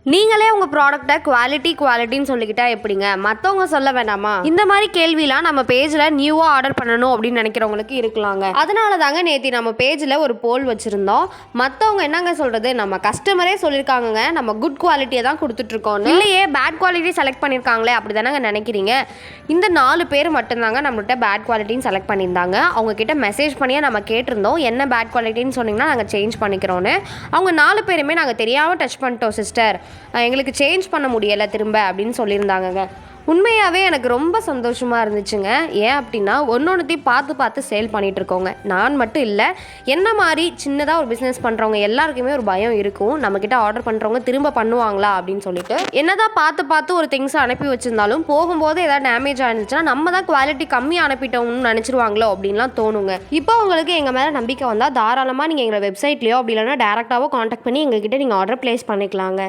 நீங்களே உங்கள் ப்ராடக்ட்டை குவாலிட்டின்னு சொல்லிக்கிட்டா எப்படிங்க? மற்றவங்க சொல்ல வேண்டாமா? இந்த மாதிரி கேள்விலாம் நம்ம பேஜில் நியூவாக ஆர்டர் பண்ணணும் அப்படின்னு நினைக்கிறவங்களுக்கு இருக்கலாங்க. அதனால தாங்க நேற்று நம்ம பேஜில் ஒரு போல் வச்சுருந்தோம். மற்றவங்க என்னங்க சொல்கிறது, நம்ம கஸ்டமரே சொல்லியிருக்காங்கங்க நம்ம குட் குவாலிட்டியை தான் கொடுத்துட்ருக்கோம், இல்லையே பேட் குவாலிட்டி செலக்ட் பண்ணியிருக்காங்களே அப்படி தானங்க நினைக்கிறீங்க. இந்த 4 பேர் மட்டும்தாங்க நம்மள்கிட்ட பேட் குவாலிட்டின்னு செலக்ட் பண்ணியிருந்தாங்க. அவங்கக்கிட்ட மெசேஜ் பண்ணியே நம்ம கேட்டிருந்தோம், என்ன பேட் குவாலிட்டின்னு சொன்னிங்கன்னா நாங்கள் சேஞ்ச் பண்ணிக்கிறோன்னு. அவங்க 4 பேருமே நாங்கள் தெரியாமல் டச் பண்ணிட்டோம் சிஸ்டர், எங்களுக்கு சேஞ்ச் பண்ண முடியலை திரும்ப அப்படின்னு சொல்லியிருந்தாங்கங்க. உண்மையாகவே எனக்கு ரொம்ப சந்தோஷமாக இருந்துச்சுங்க. ஏன் அப்படின்னா ஒன்றொன்றுத்தையும் பார்த்து சேல் பண்ணிகிட்ருக்கோங்க. நான் மட்டும் இல்லை, என்ன மாதிரி சின்னதாக ஒரு பிஸ்னஸ் பண்ணுறவங்க எல்லாருக்குமே ஒரு பயம் இருக்கும், நம்மக்கிட்ட ஆர்டர் பண்ணுறவங்க திரும்ப பண்ணுவாங்களா அப்படின்னு சொல்லிட்டு. என்னதான் பார்த்து ஒரு திங்ஸை அனுப்பி வச்சுருந்தாலும் போகும்போது ஏதாவது டேமேஜ் ஆயிருந்துச்சுன்னா நம்ம தான் குவாலிட்டி கம்மி அனுப்பிட்டோம்னு நினச்சிருவாங்களோ அப்படின்லாம் தோணுங்க. இப்போ உங்களுக்கு எங்கள் மேலே நம்பிக்கை வந்தால் தாராளமாக நீங்கள் எங்களை வெப்சைட்லேயோ அப்படி இல்லைன்னா டேரெக்டாகவோ காண்டாக்ட் பண்ணி எங்ககிட்ட நீங்கள் ஆர்டர் ப்ளேஸ் பண்ணிக்கலாங்க.